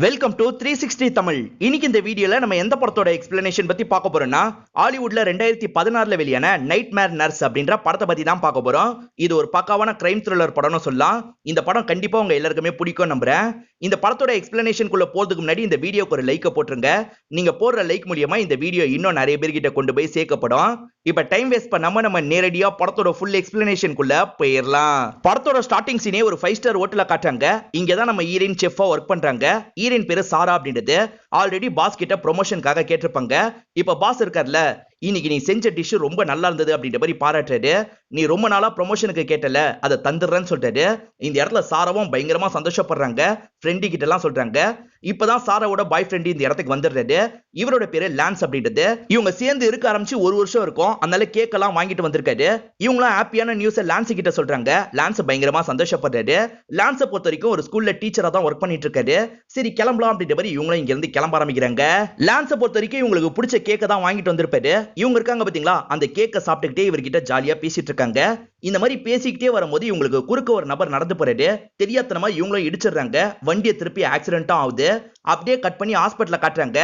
Welcome to 360 Tamil. இன்னைக்கு இந்த வீடியோல நம்ம எந்த படத்தோட எக்ஸ்பிளனேஷன் பத்தி பார்க்க போறோம்னா, ஹாலிவுட்ல 2016ல வெளியான நைட்மேர் நர்ஸ் அப்படின்ற படத்தை பத்தி தான் பார்க்க போறோம். இது ஒரு பக்காவான கிரைம் த்ரில்லர் படம்னு சொல்லலாம். இந்த படம் கண்டிப்பா உங்க எல்லாருக்குமே பிடிக்கும் நம்புறேன். இந்த படத்தோட எக்ஸ்பிளனேஷன் குள்ள போறதுக்கு முன்னாடி இந்த வீடியோக்கு ஒரு லைக் போட்டுருங்க. நீங்க போடுற லைக் மூலமா இந்த வீடியோ இன்னும் நிறைய பேர்கிட்ட கொண்டு போய் சேர்க்கப்படும். இப்ப டைம் வேஸ்ட் பண்ணாம நம்ம நேரடியா படத்தோட ஃபுல் எக்ஸ்பிளனேஷன் குள்ள போயிடலாம். படத்தோட ஸ்டார்டிங் சீனே ஒரு 5 ஸ்டார் ஹோட்டல்ல காட்டுறாங்க. இங்க தான் நம்ம ஹீரோயின் செஃப்பா ஒர்க் பண்றாங்க. ஹீரோயின் பேரு சாரா அப்படின்றது. ஆல்ரெடி பாஸ் கிட்ட ப்ரொமோஷனுக்காக கேட்டிருப்பாங்க. இப்ப பாஸ் இருக்கார்ல, இன்னைக்கு நீ செஞ்ச டிஷ் ரொம்ப நல்லா இருந்தது அப்படின்ற மாதிரி பாராட்டுறாரு. நீ ரொம்ப நாளா ப்ரொமோஷனுக்கு கேட்டல, அதை தந்துடுறேன்னு சொல்லிட்டாரு. இந்த இடத்துல சாராவும் பயங்கரமா சந்தோஷப்படுறாங்க. ஃப்ரெண்டு கிட்ட எல்லாம் சொல்றாங்க. இப்பதான் சாராவோட பாய் ஃப்ரெண்ட் இந்த இடத்துக்கு வந்துடுறாரு. இவரோட பேரு லான்ஸ் அப்படின்றது. இவங்க சேர்ந்து இருக்க ஆரம்பிச்சு ஒரு வருஷம் இருக்கும். அதனால கேக் எல்லாம் வாங்கிட்டு வந்திருக்காரு. இவங்களும் ஹாப்பியான நியூஸ் லான்ஸ் கிட்ட சொல்றாங்க. லான்ஸ் பயங்கரமா சந்தோஷப்படுறாரு. லான்ஸை பொறுத்த வரைக்கும் ஒரு ஸ்கூல்ல டீச்சரா தான் ஒர்க் பண்ணிட்டு இருக்காரு. சரி கிளம்பலாம் அப்படின்ற மாதிரி இவங்களும் இங்க இருந்து கிளம்ப ஆரம்பிக்கிறாங்க. லான்ஸை பொறுத்த வரைக்கும் இவங்களுக்கு பிடிச்ச கேக்கை தான் வாங்கிட்டு வந்திருப்பாரு. இவங்க இருக்காங்க பாத்தீங்களா, அந்த கேக்கை சாப்பிட்டுக்கிட்டே இவர்கிட்ட ஜாலியா பேசிட்டு இருக்காங்க. இந்த மாதிரி பேசிக்கிட்டே வரும்போது இவங்களுக்கு குறுக்க ஒரு நபர் நடந்து போறாரு. தெரியாதனமா இவங்களும் இடிச்சிடுறாங்க. வண்டியை திருப்பி ஆக்சிடென்ட்டும் ஆகுது. அப்படியே கட் பண்ணி ஹாஸ்பிட்டல்ல காட்டுறாங்க.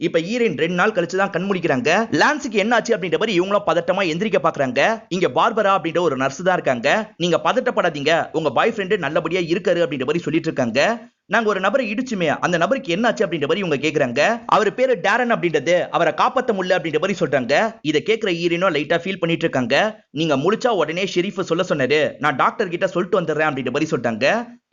இப்ப ஹீரோயின் 2 நாள் கழிச்சு தான் கண் முழிக்கிறாங்க. லான்ஸுக்கு என்ன ஆச்சு அப்படின்ற மாதிரி இவங்களும் பதட்டமா எந்திரிக்க பாக்குறாங்க. இங்க பார்பரா அப்படின்ற ஒரு நர்ஸ் தான் இருக்காங்க. நீங்க பதட்டப்படாதீங்க, உங்க பாய் ஃப்ரெண்டு நல்லபடியா இருக்காரு அப்படின்ற மாதிரி சொல்லிட்டு இருக்காங்க. நாங்க ஒரு நபரை இடிச்சுமே, அந்த நபருக்கு என்ன ஆச்சு அப்படின்ற மாதிரி இவங்க கேக்குறாங்க. அவர் பேரு டாரன் அப்படின்றது. அவரை காப்பாத்த முடியல அப்படின்ற மாதிரி சொல்றாங்க. இதை கேட்கிற ஹீரோயினும் லைட்டா ஃபீல் பண்ணிட்டு இருக்காங்க. நீங்க முழிச்சா உடனே ஷெரீஃப் சொல்ல சொன்னாரு, நான் டாக்டர் கிட்ட சொல்லிட்டு வந்துடுறேன் அப்படின்ற மாதிரி சொல்றாங்க.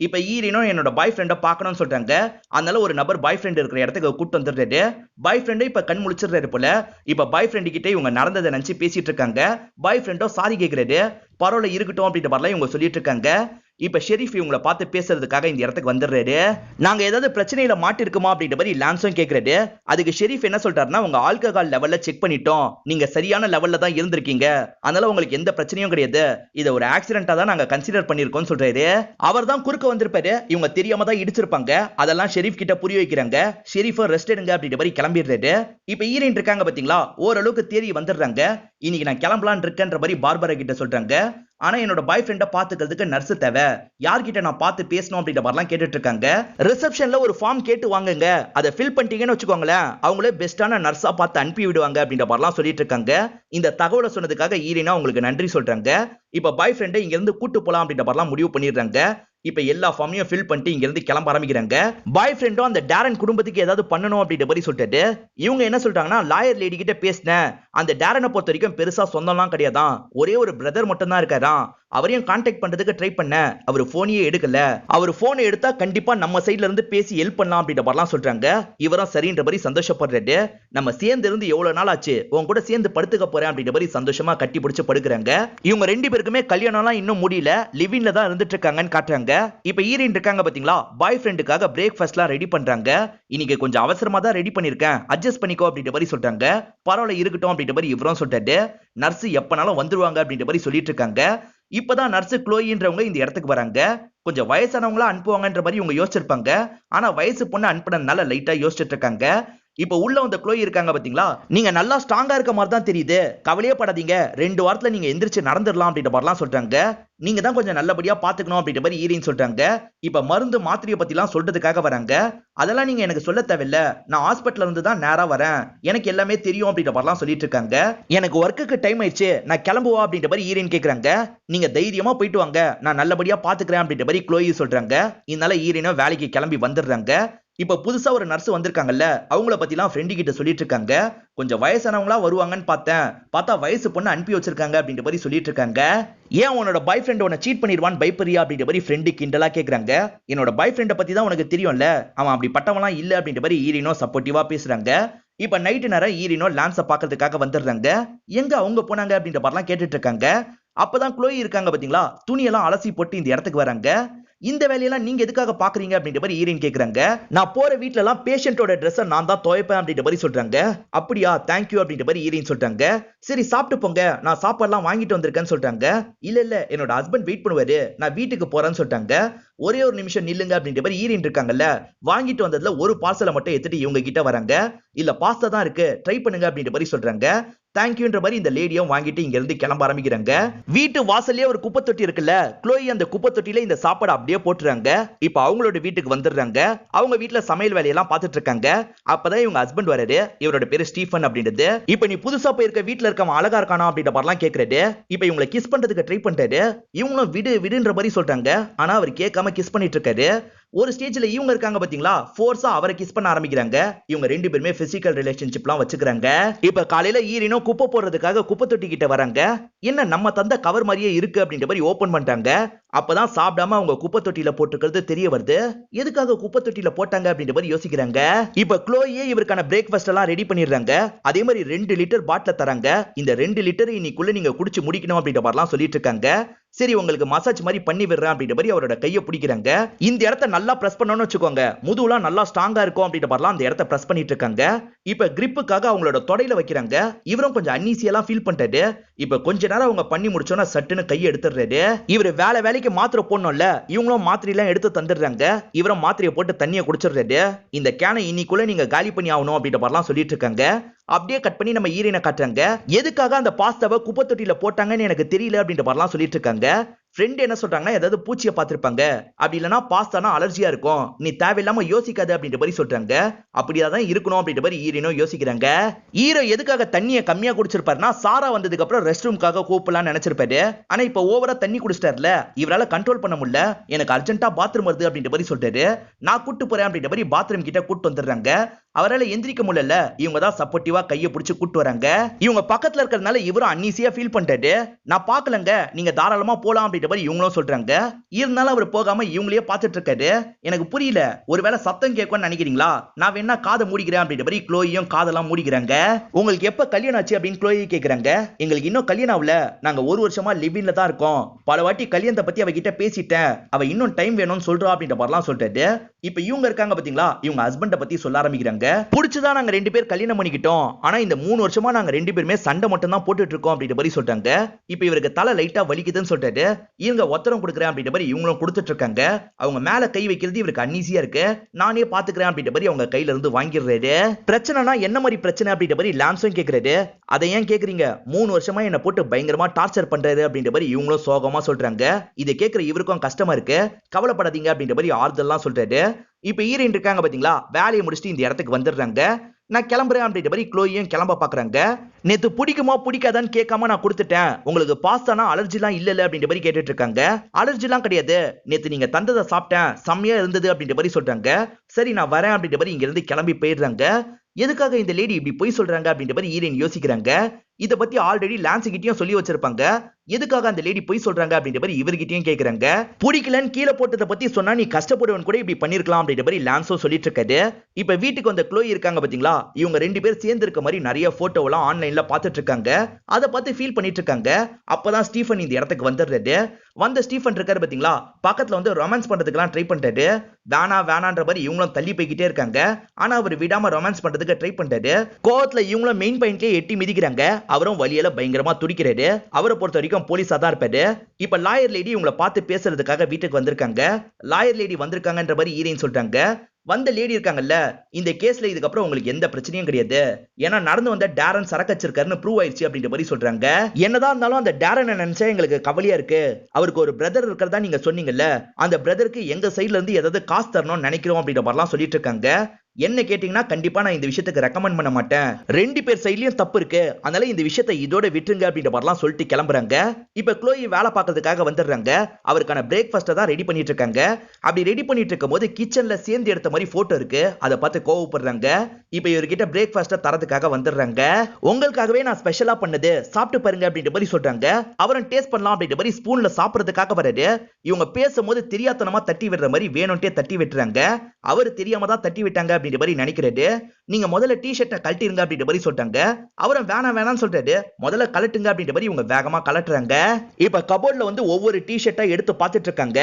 இப்ப ஹீரோயினும் என்னோட பாய் ஃப்ரெண்டை பார்க்கணும்னு சொல்றாங்க. அதனால ஒரு நபர் பாய் ஃப்ரெண்ட் இருக்கிற இடத்துக்கு கூட்டு வந்துடுறாரு. பாய் ஃப்ரெண்டை இப்ப கண் முழிச்சிடுறாரு போல. இப்ப பாய் ஃப்ரெண்டு கிட்ட இவங்க நடந்ததை நினைச்சு பேசிட்டு இருக்காங்க. பாய் ஃப்ரெண்டோ சாரி கேட்கிறாரு. பரவாயில்ல இருக்கட்டும் அப்படின்ற மாதிரிலாம் இவங்க சொல்லிட்டு இருக்காங்க. இப்ப ஷெரீஃப் இவங்களை பார்த்து பேசுறதுக்காக இந்த இடத்துக்கு வந்துடுறாரு. நாங்க ஏதாவது பிரச்சனையில மாட்டிருக்குமா அப்படின்ற மாதிரி லான்ஸும் கேட்கிறாரு. அதுக்கு ஷெரீஃப் என்ன சொல்றாருன்னா, உங்க ஆல்கஹால் லெவல்ல செக் பண்ணிட்டோம், நீங்க சரியான லெவல்ல தான் இருந்திருக்கீங்க, அதனால உங்களுக்கு எந்த பிரச்சனையும் கிடையாது, இதை ஒரு ஆக்சிடென்ட்டா தான் நாங்க கன்சிடர் பண்ணிருக்கோம் சொல்றாரு. அவர் தான் குறுக்க வந்திருப்பாரு. இவங்க தெரியாம தான் இடிச்சிருப்பாங்க. அதெல்லாம் ஷெரீஃப் கிட்ட புரிய வைக்கிறாங்க. ஷெரீஃப் ரெஸ்ட் எடுங்க அப்படின்ற மாதிரி கிளம்பிடுறாரு. இப்ப ஹீரோயின் இருக்காங்க பாத்தீங்களா, ஓரளவுக்கு தேறி வந்துடுறாங்க. இன்னைக்கு நான் கிளம்பலான் இருக்கேன்ற மாதிரி பார்பரா கிட்ட சொல்றாங்க. ஆனா என்னோட பாய் ஃப்ரெண்டை பாத்துக்கிறதுக்கு நர்ஸ் தேவை, யார்கிட்ட நான் பார்த்து பேசணும் அப்படின்ற மாதிரிலாம் கேட்டுட்டு இருக்காங்க. ரிசப்ஷன்ல ஒரு ஃபார்ம் கேட்டு வாங்குங்க, அதை ஃபில் பண்ணிட்டீங்கன்னு வச்சுக்கோங்களேன், அவங்களே பெஸ்டான நர்ஸா பார்த்து அனுப்பி விடுவாங்க அப்படின்ற மாதிரிலாம் சொல்லிட்டு இருக்காங்க. இந்த தகவலை சொன்னதுக்காக ஹீரோயினா உங்களுக்கு நன்றி சொல்றாங்க. இப்ப பாய் ஃப்ரெண்டை இங்க இருந்து கூட்டு போலாம் அப்படின்ற மாதிரிலாம் முடிவு பண்ணிடுறாங்க. இப்ப எல்லா ஃபார்மையும் ஃபில் பண்ணிட்டு இங்க இருந்து கிளம்ப ஆரம்பிக்கிறாங்க. பாய் ஃப்ரெண்டும் அந்த டாரன் குடும்பத்துக்கு ஏதாவது பண்ணணும் அப்படின்ற மாதிரி சொல்லிட்டு இவங்க என்ன சொல்றாங்கன்னா, லாயர் லேடி கிட்ட பேசினேன், அந்த டாரனை பொறுத்த வரைக்கும் பெருசா சொந்தம்லாம் கிடையாதான், ஒரே ஒரு பிரதர் மட்டும் தான் இருக்காராம், அவரையும் கான்டாக்ட் பண்றதுக்கு ட்ரை பண்ண, அவர் போனையே எடுக்கல, அவர் போனை எடுத்தா கண்டிப்பா நம்ம சைட்ல இருந்து பேசி ஹெல்ப் பண்ணலாம் அப்படின்ற மாதிரிலாம் சொல்றாங்க. இவரும் சரின்ற மாதிரி சந்தோஷப்படுறாரு. நம்ம சேர்ந்து இருந்து எவ்வளவு நாள் ஆச்சு, உன் கூட சேர்ந்து படுத்துக்க போறேன் அப்படின்ற மாதிரி சந்தோஷமா கட்டி பிடிச்சு படுக்கிறாங்க. இவங்க 2 பேருக்குமே கல்யாணம்லாம் இன்னும் முடியல, லிவிங்ல தான் இருந்துட்டு இருக்காங்கன்னு காட்டுறாங்க. இப்ப ஹீரோயின் இருக்காங்க பாத்தீங்களா, பாய் ஃப்ரெண்டுக்காக பிரேக்ஃபாஸ்ட்லாம் ரெடி பண்றாங்க. இன்னைக்கு கொஞ்சம் அவசரமா தான் ரெடி பண்ணிருக்கேன், அட்ஜஸ்ட் பண்ணிக்கோ அப்படின்ற மாதிரி சொல்றாங்க. பரவாயில்ல இருக்கட்டும் அப்படின்ற மாதிரி இவரும் சொல்லிட்டாரு. நர்ஸ் எப்பனாலும் வந்துருவாங்க அப்படின்ற மாதிரி சொல்லிட்டு இருக்காங்க. இப்பதான் நர்ஸ் க்ளோயின்றவங்க இந்த இடத்துக்கு வராங்க. கொஞ்சம் வயசானவங்களா அனுப்புவாங்கன்ற மாதிரி இவங்க யோசிச்சிருப்பாங்க. ஆனா வயசு பொண்ணு அனுப்புனதுனால லைட்டா யோசிச்சுட்டு இருக்காங்க. இப்ப உள்ள வந்த க்ளோய் இருக்காங்க பாத்தீங்களா, நீங்க நல்லா ஸ்ட்ராங்கா இருக்க மாதிரி தான் தெரியுது, கவலையே படாதீங்க, 2 வாரத்துல நீங்க எந்திரிச்சு நடந்துடலாம் அப்படின்ற மாதிரிலாம் சொல்றாங்க. நீங்க தான் கொஞ்சம் நல்லபடியா பாத்துக்கணும் அப்படின்ற மாதிரி ஹீரோயின் சொல்றாங்க. இப்ப மருந்து மாத்திரையை பத்தி எல்லாம் சொல்றதுக்காக வராங்க. அதெல்லாம் நீங்க எனக்கு சொல்ல தேவையில்ல, நான் ஹாஸ்பிட்டல்ல இருந்து தான் நேரா வரேன், எனக்கு எல்லாமே தெரியும் அப்படின்ற மாதிரிலாம் சொல்லிட்டு இருக்காங்க. எனக்கு ஒர்க்குக்கு டைம் ஆயிடுச்சு, நான் கிளம்புவா அப்படின்ற மாதிரி ஹீரோயின் கேக்குறாங்க. நீங்க தைரியமா போயிட்டு வாங்க, நான் நல்லபடியா பாத்துக்கிறேன் அப்படின்ற மாதிரி க்ளோயி சொல்றாங்க. இதனால ஹீரோயினும் வேலைக்கு கிளம்பி வந்துடுறாங்க. இப்ப புதுசா ஒரு நர்ஸ் வந்திருக்காங்கல்ல, அவங்கள பத்திலாம் ஃப்ரெண்டு கிட்ட சொல்லிட்டு இருக்காங்க. கொஞ்சம் வயசானவங்களா வருவாங்கன்னு பார்த்தா வயசு பொண்ணு அனுப்பி வச்சிருக்காங்க அப்படின்ற மாதிரி சொல்லிட்டு இருக்காங்க. ஏன் உன்னோட பாய் ஃப்ரெண்ட் உன்னை சீட் பண்ணிடுவான்னு பயப்படுறியா அப்படின்ற மாதிரி ஃப்ரெண்டு கிண்டலா கேக்குறாங்க. என்னோட பாய் ஃப்ரெண்டை பத்தி தான் உனக்கு தெரியும்ல, அவன் அப்படி பட்டவன்லாம் இல்ல அப்படின்ற மாதிரி ஹீரோயினோ சப்போர்ட்டிவா பேசுறாங்க. இப்ப நைட்டு நேரம் ஹீரோயினோ லான்ஸை பாக்குறதுக்காக வந்துடுறாங்க. எங்க அவங்க போனாங்க அப்படின்ற மாதிரிலாம் கேட்டுட்டு இருக்காங்க. அப்பதான் க்ளோயி இருக்காங்க பாத்தீங்களா, துணியெல்லாம் அலசி போட்டு இந்த இடத்துக்கு வராங்க. இந்த வேலையெல்லாம் நீங்க எதுக்காக பாக்குறீங்க அப்படின்ற மாதிரி ஹீரோயின் கேக்குறாங்க. நான் போற வீட்ல எல்லாம் பேஷண்டோட ட்ரெஸ் நான் தான் துவைப்பேன் அப்படின்ற மாதிரி சொல்றாங்க. அப்படியா, தேங்க்யூ அப்படின்ற மாதிரி ஹீரோயின் சொல்றாங்க. சரி சாப்பிட்டு போங்க, நான் சாப்பாடுலாம் வாங்கிட்டு வந்திருக்கேன்னு சொல்றாங்க. இல்ல என்னோட ஹஸ்பண்ட் வெயிட் பண்ணுவாரு, நான் வீட்டுக்கு போறேன்னு சொல்றாங்க. ஒரே ஒரு நிமிஷம் நில்லுங்க அப்படின்ற மாதிரி ஹீரோயின் இருக்காங்கல்ல, வாங்கிட்டு வந்ததுல ஒரு பார்சலை மட்டும் எடுத்துட்டு இவங்க கிட்ட வராங்க. இல்ல பாஸ்தா தான் இருக்கு, ட்ரை பண்ணுங்க அப்படின்ற மாதிரி சொல்றாங்க. தேங்க்யூன்ற மாதிரி இந்த லேடியும் வாங்கிட்டு இங்க இருந்து கிளம்ப ஆரம்பிக்கிறாங்க. வீட்டு வாசல்லே ஒரு குப்பை தொட்டி இருக்குல்ல, க்ளோயி அந்த குப்பை தொட்டில இந்த சாப்பாடு அப்படியே போட்டுறாங்க. இப்ப அவங்களோட வீட்டுக்கு வந்துடுறாங்க. அவங்க வீட்டுல சமையல் வேலையெல்லாம் பார்த்துட்டு இருக்காங்க. அப்பதான் இவங்க ஹஸ்பண்ட் வராரு. இவரோட பேரு ஸ்டீஃபன் அப்படின்றது. இப்ப நீ புதுசா போயிருக்க வீட்டுல இருக்கவன் அழகா இருக்கானா அப்படின்ற மாதிரிலாம் கேக்குறாரு. இப்ப இவங்களை கிஸ் பண்றதுக்கு ட்ரை பண்றாரு. இவங்களும் விடு விடுன்ற மாதிரி சொல்றாங்க. ஆனா அவர் கேட்காம கிஸ் பண்ணிட்டு இருக்காரு. ஒரு ஸ்டேஜ்ல இவங்க இருக்காங்க பாத்தீங்களா, ஃபோர்ஸா அவரை கிஸ் பண்ண ஆரம்பிக்கிறாங்க. இவங்க ரெண்டு பேருமே பிசிக்கல் ரிலேஷன்ஷிப்லாம் வச்சுக்கிறாங்க. இப்ப காலையில ஈரினும் குப்பை போடுறதுக்காக குப்பை தொட்டி கிட்ட வராங்க. என்ன நம்ம தந்த கவர் மாதிரியே இருக்கு அப்படின்ற மாதிரி ஓபன் பண்ணிட்டாங்க. அப்பதான் சாப்பிடாம அவங்க குப்பை தொட்டியில போட்டுக்கிறது தெரிய வருது. எதுக்காக குப்பை தொட்டியில போட்டாங்க அப்படின்ற மாதிரி யோசிக்கிறாங்க. இப்ப க்ளோயே இவருக்கான பிரேக்ஃபாஸ்ட் எல்லாம் ரெடி பண்ணிடுறாங்க. அதே மாதிரி 2 லிட்டர் பாட்டில தராங்க. இந்த 2 லிட்டர் இன்னைக்குள்ள நீங்க குடிச்சு முடிக்கணும் அப்படின்ற மாதிரிலாம் சொல்லிட்டு இருக்காங்க. சரி உங்களுக்கு மசாஜ் மாதிரி பண்ணி விடுறேன் அப்படின்ற மாதிரி அவரோட கையை பிடிக்கிறாங்க. இந்த இடத்த நல்லா பிரஸ் பண்ணணும்னு வச்சுக்கோங்க, முதுகுலாம் நல்லா ஸ்ட்ராங்கா இருக்கும் அப்படின்ற மாதிரிலாம் அந்த இடத்த பிரஸ் பண்ணிட்டு இருக்காங்க. இப்ப கிரிப்புக்காக அவங்களோட தொடையில வைக்கிறாங்க. இவரும் கொஞ்சம் அன்னீசியெல்லாம் ஃபீல் பண்றாரு. இப்ப கொஞ்ச நேரம் அவங்க பண்ணி முடிச்சோன்னா சட்டுன்னு கையை எடுத்துடுறாரு. இவர் வேலைக்கு மாத்திரை போடணும்ல, இவங்களும் மாத்திரை எல்லாம் எடுத்து தந்துடுறாங்க. இவரும் மாத்திரையை போட்டு தண்ணியை குடிச்சிடுறாரு. இந்த கேனை இன்னைக்குள்ள நீங்க காலி பண்ணி ஆகணும் அப்படின்ற மாதிரிலாம் சொல்லிட்டு இருக்காங்க. அப்படியே கட் பண்ணி நம்ம ஈரனை காட்டுறாங்க. எதுக்காக அந்த பாஸ்தாவை குப்பை தொட்டியில போட்டாங்கன்னு எனக்கு தெரியல அப்படின்ற மாதிரிலாம் சொல்லிட்டு இருக்காங்க. ஃப்ரெண்ட் என்ன சொல்றாங்கன்னா, ஏதாவது பூச்சியை பார்த்திருப்பாங்க, அப்படி இல்லைன்னா பாஸ்தானா அலர்ஜியா இருக்கும், நீ தேவையில்லாம யோசிக்காது அப்படின்ற மாதிரி சொல்றாங்க. அப்படியாதான் இருக்கணும் அப்படின்ற மாதிரி ஈரனோ யோசிக்கிறாங்க. ஈரோ எதுக்காக தண்ணியை கம்மியா குடிச்சிருப்பாருன்னா, சாரா வந்ததுக்கு அப்புறம் ரெஸ்ட் ரூம்காக கூப்பிடலாம் நினைச்சிருப்பாரு. ஆனா இப்ப ஓவரா தண்ணி குடிச்சிட்டாருல, இவரால கண்ட்ரோல் பண்ண முடியல. எனக்கு அர்ஜென்ட்டா பாத்ரூம் வருது அப்படின்ற மாதிரி சொல்றாரு. நான் கூட்டு போறேன் அப்படின்ற மாதிரி பாத்ரூம் கிட்ட கூட்டு வந்துடுறாங்க. அவரால் எந்திரிக்க முடியல. இவங்க தான் சப்போர்ட்டிவா கையை பிடிச்சு கூட்டு வராங்க. இவங்க பக்கத்துல இருக்கிறதுனால இவரும் அன்னீசியா ஃபீல் பண்றாரு. நான் பாக்கலங்க, நீங்க தாராளமா போலாம் அப்படின்ற மாதிரி இவங்களும் சொல்றாங்க. இருந்தாலும் அவர் போகாம இவங்களே பார்த்துட்டு இருக்காரு. எனக்கு புரியல, ஒருவேளை சத்தம் கேட்கும்னு நினைக்கிறீங்களா? நான் வேணா காதை மூடிக்கிறேன் அப்படின்ற மாதிரி க்ளோயும் காதெல்லாம் மூடிக்கிறாங்க. உங்களுக்கு எப்ப கல்யாணம் ஆச்சு அப்படின்னு க்ளோயி கேக்குறாங்க. எங்களுக்கு இன்னும் கல்யாணம் ஆகல, நாங்க 1 வருஷமா லிவின்ல தான் இருக்கோம். பல வாட்டி கல்யாணத்தை பத்தி அவகிட்ட பேசிட்டேன், அவ இன்னும் டைம் வேணும்னு சொல்றா அப்படின்ற மாதிரிலாம் சொல்றாரு. இப்ப இவங்க இருக்காங்க பாத்தீங்களா, இவங்க ஹஸ்பண்ட பத்தி சொல்ல ஆரம்பிக்கிறாங்க. புடிச்சுதான் நாங்க 2 பேர் கல்யாணம் பண்ணிக்கிட்டோம், ஆனா இந்த 3 வருஷமா நாங்க 2 பேருமே சண்டை மட்டும் தான் போட்டுட்டு இருக்கோம் அப்படின்ற மாதிரி சொல்றாங்க. இப்ப இவருக்கு தலை லைட்டா வலிக்குதுன்னு சொல்றாரு. இவங்க ஒத்தரம் கொடுக்குறேன் அப்படின்ற மாதிரி இவங்களும் கொடுத்துட்டு இருக்காங்க. அவங்க மேல கை வைக்கிறது இவருக்கு அன்னீசியா இருக்கு. நானே பாத்துக்கிறேன் அப்படின்ற மாதிரி அவங்க கையில இருந்து வாங்கிடுறாரு. பிரச்சனைனா என்ன மாதிரி பிரச்சனை அப்படின்ற மாதிரி லான்ஸும் கேக்குறாரு. அதை ஏன் கேக்குறீங்க, 3 வருஷமா என்ன போட்டு பயங்கரமா டார்ச்சர் பண்றாரு அப்படின்ற மாதிரி இவங்களும் சோகமா சொல்றாங்க. இதை கேட்கிற இவருக்கும் கஷ்டமா இருக்கு. கவலைப்படாதீங்க அப்படின்ற மாதிரி ஆறுதல்லாம் சொல்றாரு. இப்ப ஈரன் இருக்காங்க பாத்தீங்களா, வேலையை முடிச்சுட்டு இந்த இடத்துக்கு வந்துடுறாங்க. நான் கிளம்புறேன் அப்படின்ற மாதிரி க்ளோயும் கிளம்ப பாக்குறாங்க. நேத்து பிடிக்குமா பிடிக்காதான்னு கேட்காம நான் கொடுத்துட்டேன், உங்களுக்கு பாஸ்தானா அலர்ஜிலாம் இல்ல அப்படின்ற மாதிரி கேட்டுட்டு இருக்காங்க. அலர்ஜிலாம் கிடையாது, நேத்து நீங்க தந்ததை சாப்பிட்டேன், செம்மையா இருந்தது அப்படின்ற மாதிரி சொல்றாங்க. சரி நான் வரேன் அப்படின்ற மாதிரி இங்க இருந்து கிளம்பி போயிடுறாங்க. எதுக்காக இந்த லேடி இப்படி போய் சொல்றாங்க அப்படின்ற மாதிரி ஈரன் யோசிக்கிறாங்க. இத பத்தி ஆல்ரெடி லான்ஸ் கிட்டயும் சொல்லி வச்சிருப்பாங்க. எதுக்காக அந்த லேடி போய் சொல்றாங்க அப்படின்ற மாதிரி இவர்கிட்டயும் கேக்குறாங்க. பிடிக்கலன்னு கீழே போட்டதை பத்தி சொன்னா நீ கஷ்டப்படுவன் கூட இப்படி பண்ணிருக்கலாம் அப்படின்ற மாதிரி லான்ஸும் சொல்லிட்டு இருக்காரு. இப்ப வீட்டுக்கு வந்த க்ளோயி இருக்காங்க பாத்தீங்களா, இவங்க 2 பேர் சேர்ந்து இருக்க மாதிரி நிறைய போட்டோ எல்லாம் ஆன்லைன்ல பாத்துட்டு இருக்காங்க. அதை பார்த்து ஃபீல் பண்ணிட்டு இருக்காங்க. அப்பதான் ஸ்டீஃபன் இந்த இடத்துக்கு வந்துடுறாரு. வந்த ஸ்டீஃபன் இருக்காரு பாத்தீங்களா, பக்கத்துல வந்து ரொமான்ஸ் பண்றதுக்கெல்லாம் ட்ரை பண்றாரு. வேணான்ற மாதிரி இவங்களும் தள்ளி போய்கிட்டே இருக்காங்க. ஆனா அவர் விடாம ரொமான்ஸ் பண்றதுக்கு ட்ரை பண்றாரு. கோவத்துல இவங்களும் மெயின் பாயிண்ட்லயே எட்டி மிதிக்கிறாங்க. அவரும் வலியால பயங்கரமா துடிக்கிறாரு. அவரை பொறுத்த வரைக்கும் போலீஸா தான் இருப்பாரு. இப்ப லாயர் லேடி உங்களை பார்த்து பேசுறதுக்காக வீட்டுக்கு வந்திருக்காங்க. லாயர் லேடி வந்திருக்காங்கன்ற மாதிரி ஈரன் சொல்றாங்க. வந்த லேடி இருக்காங்கல்ல, இந்த கேஸ்ல இதுக்கப்புறம் உங்களுக்கு எந்த பிரச்சனையும் கிடையாது, ஏன்னா நடந்து வந்த டேரன் சரக்கச்சிருக்காருன்னு ப்ரூவ் ஆயிடுச்சு அப்படின்ற மாதிரி சொல்றாங்க. என்னதான் இருந்தாலும் அந்த டேரன் நினைச்சா எங்களுக்கு கவலையா இருக்கு. அவருக்கு ஒரு பிரதர் இருக்கிறதா நீங்க சொன்னீங்கல்ல, அந்த பிரதருக்கு எங்க சைட்ல இருந்து ஏதாவது காசு தரணும்னு நினைக்கிறோம் அப்படின்ற மாதிரிலாம் சொல்லிட்டு இருக்காங்க. என்ன கேட்டீங்கன்னா கண்டிப்பா நான் இந்த விஷயத்துக்கு ரெக்கமெண்ட் பண்ண மாட்டேன், 2 பேர் சைட்லயும் தப்பு இருக்கு, அதனால இந்த விஷயத்தை இதோட விட்டுருங்க அப்படின்ற மாதிரிலாம் சொல்லிட்டு கிளம்புறாங்க. இப்ப க்ளோயி வேலை பார்க்கறதுக்காக வந்துடுறாங்க. அவருக்கான பிரேக்ஃபாஸ்ட்டை தான் ரெடி பண்ணிட்டு இருக்காங்க. அப்படி ரெடி பண்ணிட்டு இருக்கும் போது கிச்சன்ல சேர்ந்து எடுத்த மாதிரி போட்டோ இருக்கு. அதை பார்த்து கோவப்படுறாங்க. இப்ப இவர்கிட்ட பிரேக்ஃபாஸ்ட்டை தரதுக்காக வந்துடுறாங்க. உங்களுக்காகவே நான் ஸ்பெஷலா பண்ணது, சாப்பிட்டு பாருங்க அப்படின்ற மாதிரி சொல்றாங்க. அவரும் டேஸ்ட் பண்ணலாம் அப்படின்ற மாதிரி ஸ்பூன்ல சாப்பிடுறதுக்காக வராரு. இவங்க பேசும்போது தெரியாதனமா தட்டி விடுற மாதிரி வேணும்ட்டே தட்டி விட்டுறாங்க. அவரு தெரியாம தான் தட்டி விட்டாங்க அப்படின்ற மாதிரி நினைக்கிறாரு. நீங்க முதல்ல டி-ஷர்ட்டை கழட்டிருங்க அப்படின்ற மாதிரி சொல்றாங்க. அவரும் வேணாம்னு சொல்றாரு. முதல்ல கழட்டுங்க அப்படின்ற மாதிரி இவங்க வேகமா கழட்டுறாங்க. இப்ப கபோர்ட்ல வந்து ஒவ்வொரு டி-ஷர்ட்டா எடுத்து பார்த்துட்டு இருக்காங்க.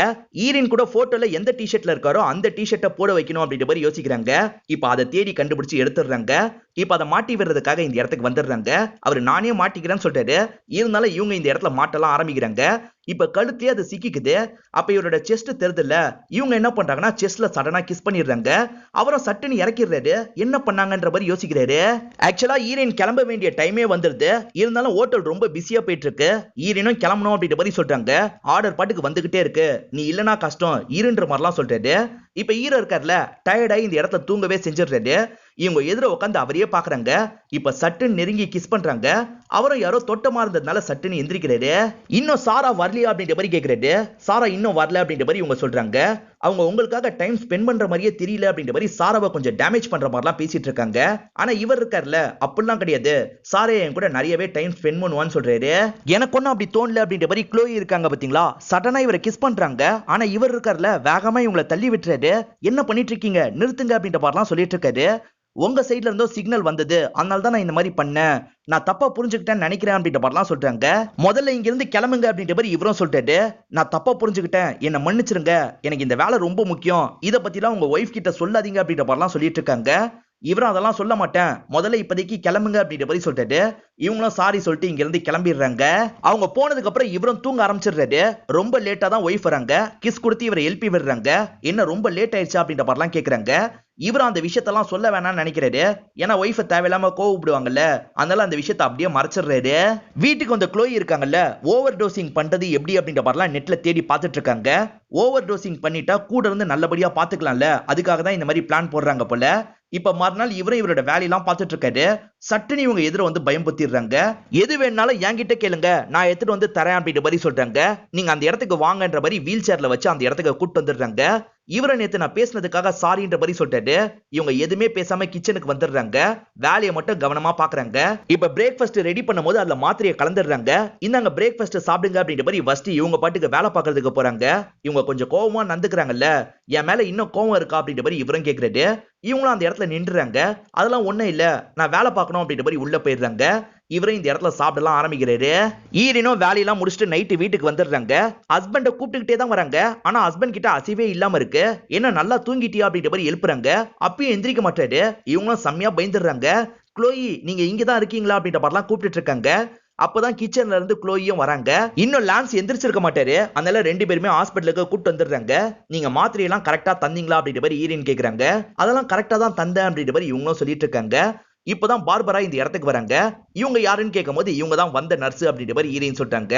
ஈரின் கூட போட்டோல எந்த டி-ஷர்ட்ல இருக்காரோ அந்த டி-ஷர்ட்டை போட வைக்கணும் அப்படின்ற மாதிரி யோசிக்கிறாங்க. இப்ப அதை தேடி கண்டுபிடிச்சு எடுத்துடுறாங்க. இப்ப அதை மாட்டி விடுறதுக்காக இந்த இடத்துக்கு வந்துடுறாங்க. அவர் நானே மாட்டிக்கிறேன்னு சொல்றாரு. இருந்தாலும் இவங்க இந்த இடத்துல மாட்டலாம் ஆரம்பிக்கிறாங்க. இப்ப கழுத்தே அது சிக்கிக்குது. அப்ப இவரோட செஸ்ட் தெரியுதுல்ல, இவங்க என்ன பண்றாங்கன்னா செஸ்ட்ல சடனா கிஸ் பண்ணிடுறாங்க. அவரும் சட்டுன்னு இறக்கிடுறாரு. என்ன பண்ணாங்கன்ற மாதிரி யோசிக்கிறாரு. ஆக்சுவலா ஈரன் கிளம்ப வேண்டிய டைமே வந்துருது. இருந்தாலும் ஹோட்டல் ரொம்ப பிஸியா போயிட்டு இருக்கு. ஈரனும் கிளம்பணும் அப்படின்ற மாதிரி சொல்றாங்க. ஆர்டர் பாட்டுக்கு வந்துகிட்டே இருக்கு. நீ இல்லனா கஷ்டம் ஈரன்ற மாதிரிலாம் சொல்றாரு. இப்ப ஈரன் இருக்கார்ல, டயர்டாயி இந்த இடத்துல தூங்கவே செஞ்சிடுறாரு. இவங்க எதிர உட்காந்து அவரையே பாக்குறாங்க. இப்ப சட்டுன்னு நெருங்கி கிஸ் பண்றாங்க. அவரும் யாரோ தொட்டமா இருந்ததுனால சட்டுன்னு எந்திரிக்கிறாரு. இன்னும் சாரா வரலையா அப்படின்ற மாதிரி கேக்குறாரு. சாரா இன்னும் வரல அப்படின்ற மாதிரி இவங்க சொல்றாங்க. அவங்க உங்களுக்காக டைம் ஸ்பெண்ட் பண்ற மாதிரியே தெரியல அப்படின்ற மாதிரி சாராவை கொஞ்சம் டேமேஜ் பண்ற மாதிரிலாம் பேசிட்டு இருக்காங்க. ஆனா இவர் இருக்கார்ல, அப்படிலாம் கிடையாது. சாரா என் கூட நிறையவே டைம் ஸ்பெண்ட் பண்ணுவான்னு சொல்றாரு. எனக்கு ஒன்னும் அப்படி தோணல அப்படின்ற மாதிரி க்ளோயி இருக்காங்க பாத்தீங்களா. சடனா இவரை கிஸ் பண்றாங்க. ஆனா இவர் இருக்கார்ல, வேகமா இவங்களை தள்ளி விட்டுறாரு. என்ன பண்ணிட்டு இருக்கீங்க, நிறுத்துங்க அப்படின்ற மாதிரிலாம் சொல்லிட்டு இருக்காரு. உங்க சைட்ல இருந்தோ சிக்னல் வந்தது, அதனால தான் நான் இந்த மாதிரி பண்ணேன். நான் தப்பா புரிஞ்சுக்கிட்டேன்னு நினைக்கிறேன் அப்படின்ற மாதிரிலாம் சொல்றாங்க. முதல்ல இங்க இருந்து கிளம்புங்க அப்படின்ற மாதிரி இவரும் சொல்லிட்டாரு. நான் தப்பா புரிஞ்சுக்கிட்டேன், என்ன மன்னிச்சிருங்க. எனக்கு இந்த வேலை ரொம்ப முக்கியம். இத பத்திலாம் உங்க ஒய்ஃப் கிட்ட சொல்லாதீங்க அப்படின்ற மாதிரிலாம் சொல்லிட்டு இருக்காங்க. இவரும் அதெல்லாம் சொல்ல மாட்டேன், முதல்ல இப்போதைக்கு கிளம்புங்க அப்படின்ற மாதிரி சொல்லிட்டாரு. இவங்களும் சாரி சொல்லிட்டு இங்க இருந்து கிளம்பிடுறாங்க. அவங்க போனதுக்கு அப்புறம் இவரும் தூங்க ஆரம்பிச்சிடுறாரு. ரொம்ப லேட்டா தான் ஒய்ஃப் வராங்க. கிஸ் கொடுத்து இவரை எழுப்பி விடுறாங்க. என்ன ரொம்ப லேட் ஆயிடுச்சா அப்படின்ற மாதிரிலாம் கேக்குறாங்க. இவரும் அந்த விஷயத்தெல்லாம் சொல்ல வேணாம்னு நினைக்கிறாரு. ஏன்னா ஒய்ஃப தேவையில்லாம கோவப்படுவாங்கல்ல, அதனால அந்த விஷயத்தை அப்படியே மறைச்சிடுறாரு. வீட்டுக்கு வந்த க்ளோயி இருக்காங்கல்ல, ஓவர் டோசிங் பண்றது எப்படி அப்படின்ற மாதிரிலாம் நெட்ல தேடி பார்த்துட்டு இருக்காங்க. ஓவர் டோசிங் பண்ணிட்டா கூட இருந்து நல்லபடியா பாத்துக்கலாம்ல, அதுக்காக தான் இந்த மாதிரி பிளான் போடுறாங்க போல. இப்ப மறுநாள் இவரும் இவரோட வேலையெல்லாம் பார்த்துட்டு இருக்காரு. சட்டுன்னு இவங்க எதிர வந்து பயம்புத்திடுறாங்க. எது வேணாலும் என்கிட்ட கேளுங்க, நான் எடுத்துட்டு வந்து தரேன் அப்படின்ற மாதிரி சொல்றாங்க. நீங்க அந்த இடத்துக்கு வாங்கன்ற மாதிரி வீல் சேர்ல வச்சு அந்த இடத்துக்கு கூட்டு வந்துடுறாங்க. இவரை நேத்து நான் பேசினதுக்காக சாரின்ற மாதிரி சொல்லிட்டாரு. இவங்க எதுவுமே பேசாம கிச்சனுக்கு வந்துடுறாங்க. வேலையை மட்டும் கவனமா பாக்குறாங்க. இப்ப பிரேக்ஃபாஸ்ட் ரெடி பண்ணும்போது அதுல மாத்திரையை கலந்துடுறாங்க. இந்தாங்க பிரேக்ஃபாஸ்ட் சாப்பிடுங்க அப்படின்ற மாதிரி ஃபர்ஸ்ட் இவங்க பாட்டுக்கு வேலை பார்க்கறதுக்கு போறாங்க. இவங்க கொஞ்சம் கோவமா நடந்துக்கிறாங்கல்ல, என் மேல இன்னும் கோவம் இருக்கா அப்படின்ற மாதிரி இவரும் கேக்குறாரு. இவங்களும் அந்த இடத்துல நின்றுறாங்க. அதெல்லாம் ஒண்ணும் இல்ல, நான் வேலை பார்க்கணும் அப்படின்ற மாதிரி உள்ள போயிடுறாங்க. இவரும் இந்த இடத்துல சாப்பிடலாம் ஆரம்பிக்கிறாரு. ஈரனும் வேலையெல்லாம் முடிச்சுட்டு நைட்டு வீட்டுக்கு வந்துடுறாங்க. ஹஸ்பண்ட கூப்பிட்டுக்கிட்டே தான் வராங்க. ஆனா ஹஸ்பண்ட் கிட்ட அசைவே இல்லாம இருக்கு. என்ன நல்லா தூங்கிட்டியா அப்படின்ற மாதிரி எழுப்புறாங்க. அப்பயும் எந்திரிக்க மாட்டாரு. இவங்களும் செம்மையா பயந்துடுறாங்க. க்ளோயி நீங்க இங்கதான் இருக்கீங்களா அப்படின்ற மாதிரிலாம் கூப்பிட்டு இருக்காங்க. அப்பதான் கிச்சன்ல இருந்து க்ளோயியும் வராங்க. இன்னும் லான்ஸ் எந்திரிச்சிருக்க மாட்டாரு. அதனால ரெண்டு பேருமே ஹாஸ்பிட்டலுக்கு கூப்பிட்டு வந்துடுறாங்க. நீங்க மாத்திரையெல்லாம் கரெக்டா தந்தீங்களா அப்படின்ற மாதிரி ஈரன் கேக்குறாங்க. அதெல்லாம் கரெக்டா தான் தந்தேன் அப்படின்ற மாதிரி இவங்களும் சொல்லிட்டு இருக்காங்க. இப்பதான் பார்பரா இந்த இடத்துக்கு வராங்க. இவங்க யாருன்னு கேட்கும் போது இவங்க தான் வந்த நர்ஸ் அப்படின்ற மாதிரி ஈரன் சொல்றாங்க.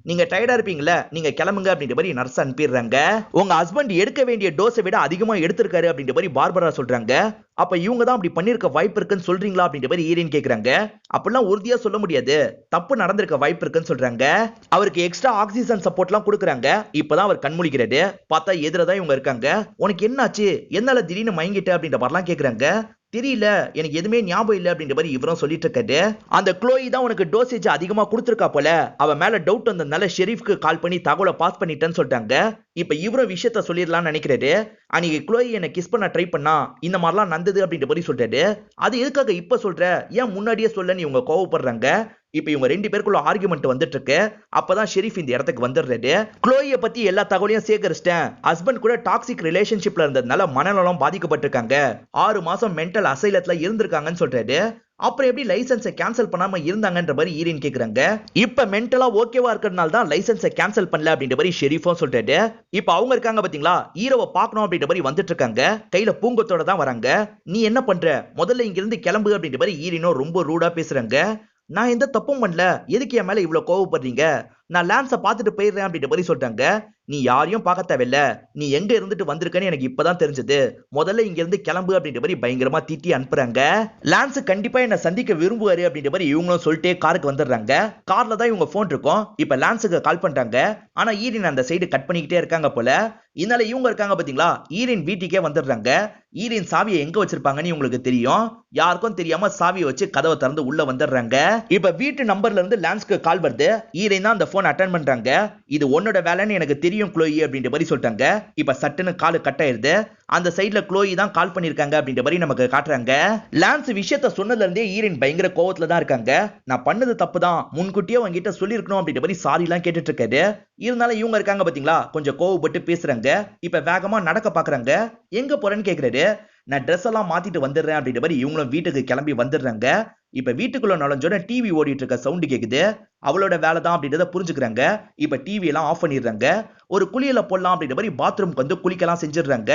நீங்க டயர்டா இருப்பீங்களா, நீங்க கிளம்புங்க அப்படின்ற மாதிரி நர்ஸ் அனுப்பிடுறாங்க. உங்க ஹஸ்பண்ட் எடுக்க வேண்டிய டோஸை விட அதிகமா எடுத்திருக்காரு அப்படின்ற மாதிரி பார்பரா சொல்றாங்க. அப்ப இவங்க தான் அப்படி பண்ணிருக்க வாய்ப்பு இருக்குன்னு சொல்றீங்களா அப்படின்ற மாதிரி ஈரன் கேக்குறாங்க. அப்படிலாம் உறுதியா சொல்ல முடியாது, தப்பு நடந்திருக்க வாய்ப்பு இருக்குன்னு சொல்றாங்க. அவருக்கு எக்ஸ்ட்ரா ஆக்சிஜன் சப்போர்ட்லாம் கொடுக்குறாங்க. இப்பதான் அவர் கண்மூடிக்கிறாரு. பார்த்தா எதிரதான் இவங்க இருக்காங்க. உனக்கு என்னாச்சு, என்னால திடீர்னு மயங்கிட்ட அப்படின்ற மாதிரிலாம் கேக்குறாங்க. தெரியல, எனக்கு எதுவுமே ஞாபகம் இல்ல அப்படின்ற மாதிரி இவரும் சொல்லிட்டு இருக்காரு. அந்த க்ளோயி தான் உனக்கு டோசேஜ் அதிகமா கொடுத்துருக்கா போல, அவ மேல டவுட் வந்ததுனால ஷெரீஃப்க்கு கால் பண்ணி தகவலை பாஸ் பண்ணிட்டேன்னு சொல்லிட்டாங்க. இப்ப இவரும் விஷயத்த சொல்லிடலாம்னு நினைக்கிறாரு. அன்னைக்கு க்ளோயி என்ன கிஸ் பண்ண ட்ரை பண்ணா, இந்த மாதிரிலாம் நடந்தது அப்படின்ற மாதிரி சொல்றாரு. அது எதுக்காக இப்ப சொல்ற, ஏன் முன்னாடியே சொல்லன்னு இவங்க கோவப்படுறாங்க. இப்ப இவங்க ரெண்டு பேருக்குள்ள ஆர்குமெண்ட் வந்துட்டு இருக்கு. அப்பதான் ஷெரீஃப் இந்த இடத்துக்கு வந்துடுறாரு. க்ளோயியை பத்தி எல்லா தகவலையும் சேகரிச்சிட்டேன். ஹஸ்பண்ட் கூட டாக்ஸிக் ரிலேஷன்ஷிப்ல இருந்ததுனால மனநலம் பாதிக்கப்பட்டிருக்காங்க. 6 மாசம் மென்டல் அசைலத்துல இருந்திருக்காங்கன்னு சொல்றாரு. அப்புறம் எப்படி லைசன்ஸை கேன்சல் பண்ணாம இருந்தாங்கன்ற மாதிரி ஈரன் கேக்குறாங்க. இப்ப மென்டலா ஓகேவா இருக்கிறதுனால தான் லைசன்ஸை கேன்சல் பண்ணல அப்படின்ற மாதிரி ஷெரீஃபும் சொல்றாரு. இப்ப அவங்க இருக்காங்க பாத்தீங்களா, ஹீரோவை பார்க்கணும் அப்படின்ற மாதிரி வந்துட்டு இருக்காங்க. கையில பூங்கத்தோட தான் வராங்க. நீ என்ன பண்ற, முதல்ல இங்க இருந்து கிளம்பு அப்படின்ற மாதிரி ஈரனும் ரொம்ப ரூடா பேசுறாங்க. நான் எந்த தப்பும் பண்ணல, எதுக்கு என் மேல இவ்வளவு கோவப்படுறீங்க, நான் லான்ஸை பார்த்துட்டு போயிடுறேன் அப்படின்ற மாதிரி சொல்றாங்க. நீ யாரையும் பார்க்க தேவையில்ல, நீ எங்க இருந்துட்டு வந்திருக்கன்னு எனக்கு இப்பதான் தெரிஞ்சது, முதல்ல இங்க இருந்து கிளம்பு அப்படின்ற மாதிரி பயங்கரமா திட்டி அனுப்புறாங்க. லான்ஸ் கண்டிப்பா என்ன சந்திக்க விரும்புவாரு அப்படின்ற மாதிரி இவங்களும் சொல்லிட்டே காருக்கு வந்துடுறாங்க. கார்ல தான் இவங்க போன் இருக்கும். இப்ப லான்ஸுக்கு கால் பண்றாங்க. ஆனா ஈரன் அந்த சைடு கட் பண்ணிக்கிட்டே இருக்காங்க போல. இதனால இவங்க இருக்காங்க பாத்தீங்களா, ஈரன் வீட்டுக்கே வந்துடுறாங்க. ஈரன் சாவியை எங்க வச்சிருப்பாங்கன்னு இவங்களுக்கு தெரியும். யாருக்கும் தெரியாம சாவியை வச்சு கதவை திறந்து உள்ள வந்துடுறாங்க. இப்ப வீட்டு நம்பர்ல இருந்து லான்ஸ்க்கு கால் வருது. ஈரன் தான் அந்த போன் அட்டெண்ட் பண்றாங்க. இது உன்னோட வேலைன்னு எனக்கு தெரியும் க்ளோயி அப்படின்ற மாதிரி சொல்றாங்க. இப்ப சட்டுன்னு கால் கட் ஆயிருது. அந்த சைடுல க்ளோயி தான் கால் பண்ணிருக்காங்க அப்படின்ற மாதிரி நமக்கு காட்டுறாங்க. லான்ஸ் விஷயத்த சொன்னதுல இருந்தே ஈரன் பயங்கர கோவத்துல தான் இருக்காங்க. நான் பண்ணது தப்பு தான், முன்கூட்டியே உங்ககிட்ட சொல்லிருக்கணும் அப்படின்ற மாதிரி சாரி எல்லாம் கேட்டுட்டு இருக்காரு. இருந்தாலும் இவங்க இருக்காங்க பாத்தீங்களா, கொஞ்சம் கோவப்பட்டு பேசுறாங்க. இப்ப வேகமா நடக்க பாக்குறாங்க. எங்க போறேன்னு கேக்குறாரு. நான் ட்ரெஸ் எல்லாம் மாத்திட்டு வந்துடுறேன் அப்படின்ற மாதிரி இவங்களும் வீட்டுக்கு கிளம்பி வந்துடுறாங்க. இப்ப வீட்டுக்குள்ள நுழைஞ்சோட டிவி ஓடிட்டு இருக்க சவுண்ட் கேக்குது. அவளோட வேலை தான் அப்படின்றத புரிஞ்சுக்கிறாங்க. இப்ப டிவி எல்லாம் ஆஃப் பண்ணிடுறாங்க. ஒரு குளியல போடலாம் அப்படின்ற மாதிரி பாத்ரூம்க்கு வந்து குளிக்கலாம் செஞ்சிடுறாங்க.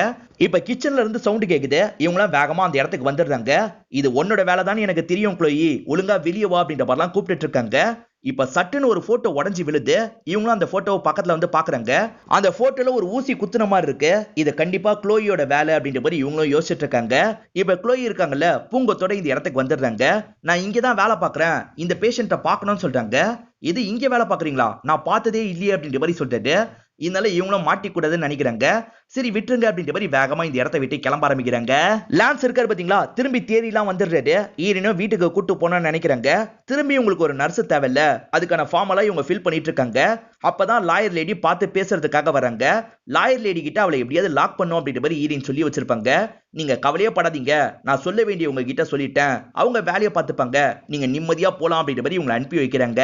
இப்ப கிச்சன்ல இருந்து சவுண்ட் கேக்குது. இவங்களாம் வேகமா அந்த இடத்துக்கு வந்துடுறாங்க. இது உன்னோட வேலை தான் எனக்கு தெரியும் க்ளோயி, ஒழுங்கா வெளியே வா அப்படின்ற மாதிரிலாம் கூப்பிட்டு இருக்காங்க. இப்ப சட்டுன்னு ஒரு போட்டோ உடைஞ்சு விழுது. இவங்களும் அந்த போட்டோவை பக்கத்துல வந்து பாக்குறாங்க. அந்த போட்டோல ஒரு ஊசி குத்துன மாதிரி இருக்கு. இது கண்டிப்பா க்ளோயியோட வேலை அப்படின்ற மாதிரி இவங்களும் யோசிச்சுட்டு இருக்காங்க. இப்ப க்ளோயி இருக்காங்கல்ல, பூங்கத்தோட இந்த இடத்துக்கு வந்துடுறாங்க. நான் இங்கதான் வேலை பாக்குறேன், இந்த பேஷண்ட்டை பார்க்கணும்னு சொல்றாங்க. இது இங்க வேலை பாக்குறீங்களா, நான் பார்த்ததே இல்லையே அப்படின்ற மாதிரி சொல்லிட்டு இதனால இவங்களும் மாட்டிக்கூடாதுன்னு நினைக்கிறாங்க. சரி விட்டுருங்க அப்படின்ற மாதிரி வேகமா இந்த இடத்தை விட்டு கிளம்ப ஆரம்பிக்கிறாங்க. லான்ஸ் இருக்காரு பாத்தீங்களா, திரும்பி தேடிலாம் வந்துடுறாரு. ஈரனும் வீட்டுக்கு கூட்டு போனோம்னு நினைக்கிறாங்க. திரும்பி உங்களுக்கு ஒரு நர்ஸ் தேவையில்ல, அதுக்கான ஃபார்ம் எல்லாம் இவங்க ஃபில் பண்ணிட்டு இருக்காங்க. அப்பதான் லாயர் லேடி பார்த்து பேசுறதுக்காக வராங்க. லாயர் லேடி கிட்ட அவளை எப்படியாவது லாக் பண்ணும் அப்படின்ற மாதிரி ஈரின் சொல்லி வச்சிருப்பாங்க. நீங்க கவலையே படாதீங்க, நான் சொல்ல வேண்டிய உங்க கிட்ட சொல்லிட்டேன், அவங்க வேலையை பார்த்துப்பாங்க, நீங்க நிம்மதியா போலாம் அப்படின்ற மாதிரி உங்களை அனுப்பி வைக்கிறாங்க.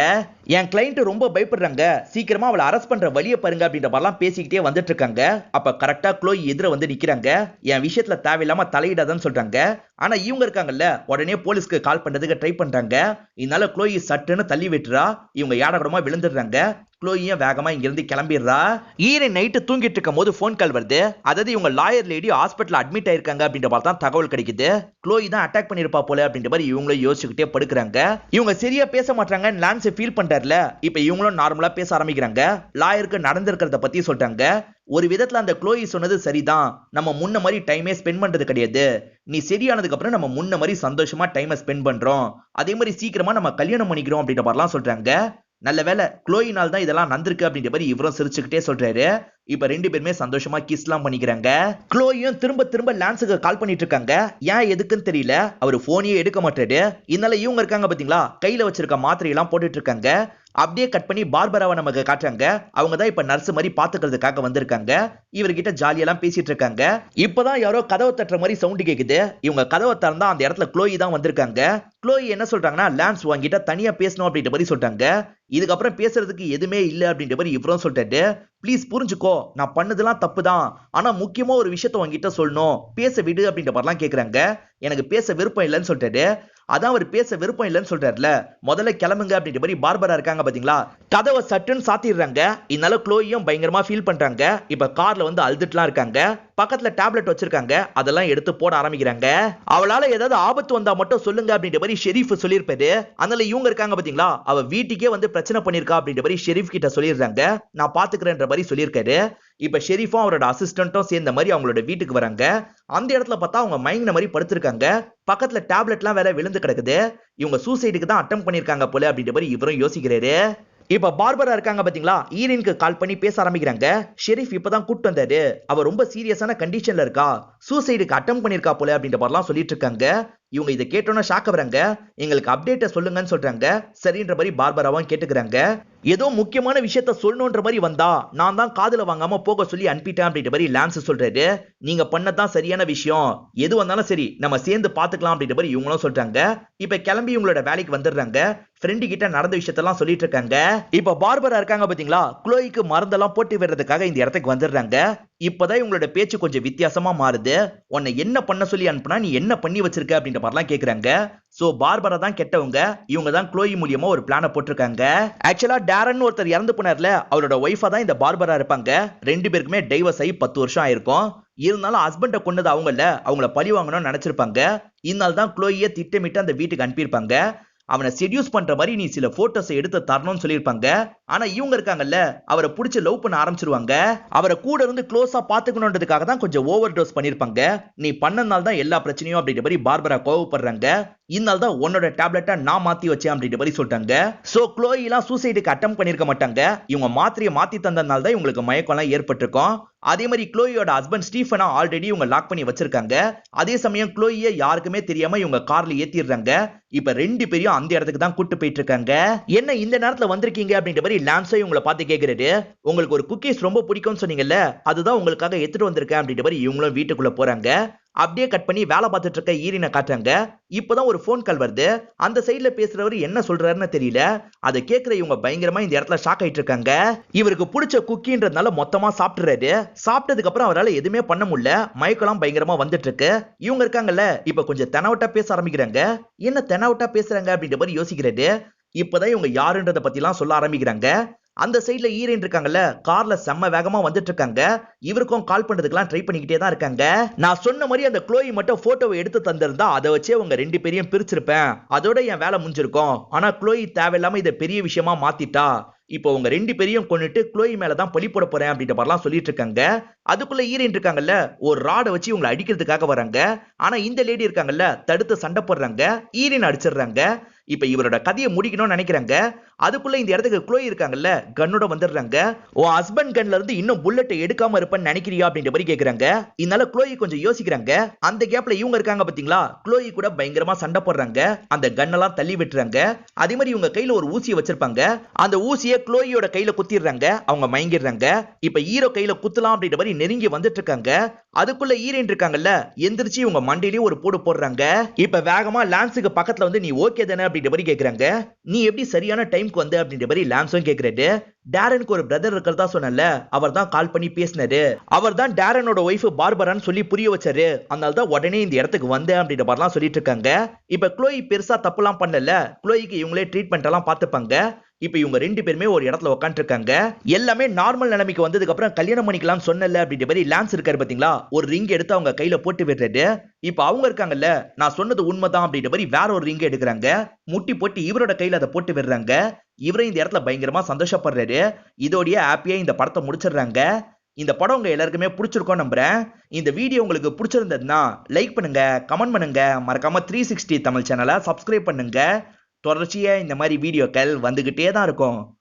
என் கிளைண்ட் ரொம்ப பயப்படுறாங்க, சீக்கிரமா அவளை அரெஸ்ட் பண்ற வழியை பாருங்க அப்படின்ற மாதிரிலாம் பேசிக்கிட்டே வந்துட்டு இருக்காங்க. அப்ப கரெக்டா க்ளோயி எதிர வந்து நிக்கிறாங்க. என் விஷயத்துல தேவையில்லாம தலையிடாதன்னு சொல்றாங்க. ஆனா இவங்க இருக்காங்கல்ல, உடனே போலீஸ்க்கு கால் பண்றதுக்கு ட்ரை பண்றாங்க. இதனால க்ளோயி சட்டுன்னு தள்ளி விட்டுறா. இவங்க யாடகடமா விழுந்துடுறாங்க. க்ளோயியும் வேகமா இங்க இருந்து கிளம்பிடுறா. ஈரன் நைட்டு தூங்கிட்டு இருக்கும் போது போன் கால் வருது. அதாவது இவங்க லாயர் லேடி ஹாஸ்பிட்டல் அட்மிட் ஆயிருக்காங்க அப்படின்ற மாதிரி தான் தகவல் கிடைக்குது. க்ளோயி தான் அட்டாக் பண்ணிருப்பா போல அப்படின்ற மாதிரி இவங்களும் யோசிச்சுக்கிட்டே படுக்கிறாங்க. இவங்க சரியா பேச மாட்டாங்க, லான்ஸ் ஃபீல் பண்றாருல. இப்ப இவங்களும் நார்மலா பேச ஆரம்பிக்கிறாங்க. லாயருக்கு நடந்திருக்கிறத பத்தி சொல்றாங்க. ஒரு விதத்துல அந்த க்ளோயி சொன்னது சரிதான், நம்ம முன்ன மாதிரி டைமே ஸ்பெண்ட் பண்றது கிடையாது. நீ சரியானதுக்கு அப்புறம் நம்ம முன்ன மாதிரி சந்தோஷமா டைமை ஸ்பெண்ட் பண்றோம், அதே மாதிரி சீக்கிரமா நம்ம கல்யாணம் பண்ணிக்கிறோம் அப்படின்ற மாதிரிலாம் சொல்றாங்க. நல்ல வேலை க்ளோயினால் தான் இதெல்லாம் நடந்திருக்கு அப்படின்ற மாதிரி இவரும் சிரிச்சுக்கிட்டே சொல்றாரு. இப்ப ரெண்டு பேருமே சந்தோஷமா கிஸ்லாம் பண்ணிக்கிறாங்க. க்ளோயும் திரும்ப திரும்ப லான்ஸுக்கு கால் பண்ணிட்டு இருக்காங்க. ஏன் எதுக்குன்னு தெரியல, அவர் போனையே எடுக்க மாட்டாரு. இதனால இவங்க இருக்காங்க பாத்தீங்களா, கையில வச்சிருக்க மாத்திரையெல்லாம் போட்டுட்டு இருக்காங்க. அப்படியே கட் பண்ணி பார்பராவை நமக்கு காட்டுறாங்க. அவங்க தான் இப்ப நர்ஸ் மாதிரி பாத்துக்கிறதுக்காக வந்திருக்காங்க. இவர்கிட்ட ஜாலியெல்லாம் பேசிட்டு இருக்காங்க. இப்பதான் யாரோ கதவை தட்டுற மாதிரி சவுண்ட் கேக்குது. இவங்க கதவை திறந்தா அந்த இடத்துல க்ளோயி தான் வந்திருக்காங்க. க்ளோயி என்ன சொல்றாங்கன்னா, லான்ஸ் வாங்கிட்ட தனியா பேசணும் அப்படின்ற மாதிரி சொல்றாங்க. இதுக்கப்புறம் பேசுறதுக்கு எதுவுமே இல்ல அப்படின்ற மாதிரி இவரும் சொல்லிட்டாரு. ப்ளீஸ் புரிஞ்சுக்கோ, நான் பண்ணதெல்லாம் தப்பு தான், ஆனா முக்கியமா ஒரு விஷயத்த உங்ககிட்ட சொல்லணும், பேச விடு அப்படின்ற மாதிரிலாம் கேக்குறாங்க. எனக்கு பேச விருப்பம் இல்லைன்னு சொல்லிட்டாரு. அதான் அவர் பேச விருப்பம் இல்லைன்னு சொல்றாருல, முதல்ல கிளம்புங்க அப்படின்ற மாதிரி பார்பரா இருக்காங்க பாத்தீங்களா, கதவை சட்டுன்னு சாத்திடுறாங்க. இதனால க்ளோயும் பயங்கரமா ஃபீல் பண்றாங்க. இப்ப கார்ல வந்து அழுதுட்டுலாம் இருக்காங்க. பக்கத்துல டேப்லெட் வச்சிருக்காங்க, அதெல்லாம் எடுத்து போட ஆரம்பிக்கிறாங்க. அவளால ஏதாவது ஆபத்து வந்தா மட்டும் சொல்லுங்க அப்படின்ற மாதிரி ஷெரீஃப் சொல்லியிருப்பாரு. அதனால இவங்க இருக்காங்க பாத்தீங்களா, அவ வீட்டுக்கே வந்து பிரச்சனை பண்ணிருக்கா அப்படின்ற மாதிரி ஷெரீஃப் கிட்ட சொல்லிடுறாங்க. நான் பாத்துக்கிறேன்ற மாதிரி சொல்லியிருக்காரு. இப்ப ஷெரீஃபும் அவரோட அசிஸ்டன்ட்டும் சேர்ந்த மாதிரி அவங்களோட வீட்டுக்கு வராங்க. அந்த இடத்துல பார்த்தா அவங்க மயங்கின மாதிரி படுத்திருக்காங்க. பக்கத்துல டேப்லெட்லாம் வேற விழுந்து கிடக்குது. இவங்க சூசைடுக்கு தான் அட்டெம்ப்ட் பண்ணிருக்காங்க போல அப்படின்ற மாதிரி இவரும் யோசிக்கிறாரு. இப்ப பார்பரா இருக்காங்க பாத்தீங்களா, ஈரனுக்கு கால் பண்ணி பேச ஆரம்பிக்கிறாங்க. ஷெரீஃப் இப்பதான் கூட்டு வந்தாரு, அவ ரொம்ப சீரியஸான கண்டிஷன்ல இருக்கா, சூசைடுக்கு அட்டெம்ப்ட் பண்ணிருக்கா போல அப்படின்ற மாதிரிலாம் சொல்லிட்டு இருக்காங்க. இவங்க இதை கேட்டோன்னா ஷாக் வராங்க. எங்களுக்கு அப்டேட்டை சொல்லுங்கன்னு சொல்றாங்க. சரின்ற மாதிரி பார்பராவும் கேட்டுக்கிறாங்க. ஏதோ முக்கியமான விஷயத்த சொல்லணும்ன்ற மாதிரி வந்தா நான் தான் காதுல வாங்காம போக சொல்லி அனுப்பிட்டேன் அப்படின்ற மாதிரி லான்ஸ் சொல்றாரு. நீங்க பண்ணதான் சரியான விஷயம், எது வந்தாலும் சரி நம்ம சேர்ந்து பாத்துக்கலாம் அப்படின்ற மாதிரி இவங்களும் சொல்றாங்க. இப்ப கிளம்பி இவங்களோட வேலைக்கு வந்துடுறாங்க. ஃப்ரெண்டு கிட்ட நடந்த விஷயத்தெல்லாம் சொல்லிட்டு இருக்காங்க. இப்ப பார்பரா இருக்காங்க பாத்தீங்களா, க்ளோய்க்கு மருந்தெல்லாம் போட்டு விடுறதுக்காக இந்த இடத்துக்கு வந்துடுறாங்க. இப்பதான் இவங்களோட பேச்சு கொஞ்சம் வித்தியாசமா மாறுது. உன்னை என்ன பண்ண சொல்லி அனுப்புனா நீ என்ன பண்ணி வச்சிருக்க அப்படின்ற மாதிரிலாம் கேக்குறாங்க. சோ பார்பரா தான் கெட்டவங்க, இவங்க தான் க்ளோயி மூலியமா ஒரு பிளான போட்டிருக்காங்க. ஆக்சுவலா டேரன் ஒருத்தர் இறந்து போனார்ல, அவரோட ஒய்ஃபா தான் இந்த பார்பரா இருப்பாங்க. ரெண்டு பேருக்குமே டைவர்ஸ் ஆகி 10 வருஷம் ஆயிருக்கும். இருந்தாலும் ஹஸ்பண்ட கொண்டது அவங்கள பழி வாங்கணும்னு நினைச்சிருப்பாங்க. இதனால தான் க்ளோயியை திட்டமிட்டு அந்த வீட்டுக்கு அனுப்பியிருப்பாங்க. அவனை செடியூஸ் பண்ற மாதிரி நீ சில போட்டோஸ் எடுத்து தரணும்னு சொல்லியிருப்பாங்க. ஆனா இவங்க இருக்காங்கல்ல, அவரை பிடிச்சி லவ் பண்ண ஆரம்பிச்சிருவாங்க. அவரை கூட இருந்து க்ளோஸா பாத்துக்கணுன்றதுக்காக தான் கொஞ்சம் ஓவர் டோஸ் பண்ணிருப்பாங்க. நீ பண்ணனால தான் எல்லா பிரச்சனையும் அப்படின்ற மாதிரி பார்பரா கோவப்படுறாங்க. இதனால தான் உன்னோட டேப்லெட்டை நான் மாத்தி வச்சேன் அப்படின்ற மாதிரி சொல்லிட்டாங்க. சோ க்ளோயி எல்லாம் சூசைடுக்கு அட்டெம்ப்ட் பண்ணிருக்க மாட்டாங்க. இவங்க மாத்திரையை மாத்தி தந்ததுனால தான் இவங்களுக்கு மயக்கம் எல்லாம் ஏற்பட்டிருக்கும். அதே மாதிரி க்ளோயோட ஹஸ்பண்ட் ஸ்டீஃபனா ஆல்ரெடி இவங்க லாக் பண்ணி வச்சிருக்காங்க. அதே சமயம் க்ளோயியை யாருக்குமே தெரியாம இவங்க கார்ல ஏத்திடுறாங்க. இப்ப ரெண்டு பேரும் அந்த இடத்துக்கு தான் கூட்டு போயிட்டு இருக்காங்க. என்ன இந்த நேரத்துல வந்திருக்கீங்க அப்படின்ற மாதிரி லான்ஸோ இவங்களை பார்த்து கேக்குறாரு. உங்களுக்கு ஒரு குக்கீஸ் ரொம்ப பிடிக்கும்னு சொன்னீங்கல்ல, அதுதான் உங்களுக்காக எடுத்துட்டு வந்திருக்கேன் அப்படின்ற மாதிரி இவங்களும் வீட்டுக்குள்ள போறாங்க. அப்படியே கட் பண்ணி வேலை பார்த்துட்டு இருக்க ஈரினை காட்டுறாங்க. இப்பதான் ஒரு போன் கால் வருது. அந்த சைடுல பேசுறவர் என்ன சொல்றாருன்னு தெரியல. அதை கேட்கிற இவங்க பயங்கரமா இந்த இடத்துல ஷாக் ஆயிட்டு இருக்காங்க. இவருக்கு பிடிச்ச குக்கின்றதுனால மொத்தமா சாப்பிட்டுறாரு. சாப்பிட்டதுக்கு அப்புறம் அவரால் எதுவுமே பண்ண முடியல. மயக்கலாம் பயங்கரமா வந்துட்டு இருக்கு. இவங்க இருக்காங்கல்ல, இப்ப கொஞ்சம் தெனாவட்டா பேச ஆரம்பிக்கிறாங்க. என்ன தெனாவட்டா பேசுறாங்க அப்படின்ற மாதிரி யோசிக்கிறாரு. இப்பதான் இவங்க யாருன்றத பத்தி எல்லாம் சொல்ல ஆரம்பிக்கிறாங்க. அந்த சைடுல ஈரன் இருக்காங்கல்ல, கார்ல செம்ம வேகமா வந்துட்டு இருக்காங்க. இவருக்கும் கால் பண்றதுக்கெல்லாம் ட்ரை பண்ணிக்கிட்டே தான் இருக்காங்க. நான் சொன்ன மாதிரி அந்த க்ளோயி மட்டும் போட்டோவை எடுத்து தந்திருந்தா அதை வச்சே உங்க ரெண்டு பேரையும் பிரிச்சிருப்பேன். அதோட என் வேலை முடிஞ்சிருக்கும். ஆனா க்ளோயி தேவையில்லாம இதை பெரிய விஷயமா மாத்திட்டா. இப்போ உங்க ரெண்டு பேரையும் கொண்டுட்டு க்ளோயி மேலதான் பழி போட போறேன் அப்படின்ற மாதிரிலாம் சொல்லிட்டு இருக்காங்க. அதுக்குள்ள ஈரன் இருக்காங்கல்ல, ஒரு ராடை வச்சு இவங்களை அடிக்கிறதுக்காக வராங்க. ஆனா இந்த லேடி இருக்காங்கல்ல, தடுத்து சண்டை போடுறாங்க. ஈரன் அடிச்சிடுறாங்க. இப்ப இவரோட கதையை முடிக்கணும்னு நினைக்கிறாங்க. அதுக்குள்ள இந்த இடத்துக்கு க்ளோயி இருக்காங்கல்ல, கன்னோட வந்துடுறாங்க. உன் ஹஸ்பண்ட் கன்ல இருந்து இன்னும் புல்லட்டை எடுக்காம இருப்பேன்னு நினைக்கிறியா அப்படின்ற மாதிரி கேக்குறாங்க. இதனால க்ளோயி கொஞ்சம் யோசிக்கிறாங்க. அந்த கேப்ல இவங்க இருக்காங்க பாத்தீங்களா, க்ளோயி கூட பயங்கரமா சண்டை போடுறாங்க. அந்த கன்னெல்லாம் தள்ளி விட்டுறாங்க. அதே மாதிரி இவங்க கையில ஒரு ஊசியை வச்சிருப்பாங்க. அந்த ஊசியை க்ளோயியோட கையில குத்திடுறாங்க. அவங்க மயங்கிடுறாங்க. இப்ப ஹீரோ கையில குத்தலாம் அப்படின்ற மாதிரி நெருங்கி வந்துட்டு இருக்காங்க. அதுக்குள்ள ஈரன் இருக்காங்கல்ல, எந்திரிச்சு இவங்க மண்டையிலேயே ஒரு போடு போடுறாங்க. இப்ப வேகமா லான்ஸுக்கு பக்கத்துல வந்து நீ ஓகே தானே அப்படின்ற மாதிரி கேக்குறாங்க. நீ எப்படி சரியான டைம்க்கு வந்த அப்படின்ற மாதிரி லான்ஸும் கேக்குறாரு. டேரனுக்கு ஒரு பிரதர் இருக்கிறதா சொன்னல, அவர் தான் கால் பண்ணி பேசினாரு. அவர் தான் டேரனோட ஒய்ஃப் பார்பரான்னு சொல்லி புரிய வச்சாரு. அதனால தான் உடனே இந்த இடத்துக்கு வந்தேன் அப்படின்ற மாதிரிலாம் சொல்லிட்டு இருக்காங்க. இப்ப க்ளோயி பெருசா தப்புலாம் பண்ணல. க்ளோயிக்கு இவங்களே ட்ரீட்மெண்ட் எல்லாம் பார்த்துப்பாங்க. இப்ப இவங்க ரெண்டு பேருமே ஒரு இடத்துல உட்காந்து இருக்காங்க. எல்லாமே நார்மல் நிலைமைக்கு வந்ததுக்கு அப்புறம் கல்யாணம் பண்ணிக்கலாம் சொன்னல அப்படின்ற மாதிரி லான்ஸ் இருக்காரு பாத்தீங்களா, ஒரு ரிங் எடுத்து அவங்க கையில போட்டு விடுறாரு. இப்ப அவங்க இருக்காங்கல்ல, நான் சொன்னது உண்மைதான் அப்படின்ற மாதிரி வேற ஒரு ரிங் எடுக்கிறாங்க. முட்டி போட்டு இவரோட கையில அதை போட்டு விடுறாங்க. இவரே இந்த இடத்துல பயங்கரமா சந்தோஷப்படுறாரு. இதோடய ஹாப்பியா இந்த படத்தை முடிச்சிடுறாங்க. இந்த படம் உங்க எல்லாருக்குமே பிடிச்சிருக்கும் நம்புறேன். இந்த வீடியோ உங்களுக்கு பிடிச்சிருந்ததுன்னா லைக் பண்ணுங்க, கமெண்ட் பண்ணுங்க, மறக்காம 360 தமிழ் சேனலை சப்ஸ்கிரைப் பண்ணுங்க. தொடர்ச்சியா இந்த மாதிரி வீடியோக்கள் வந்துகிட்டே தான் இருக்கும்.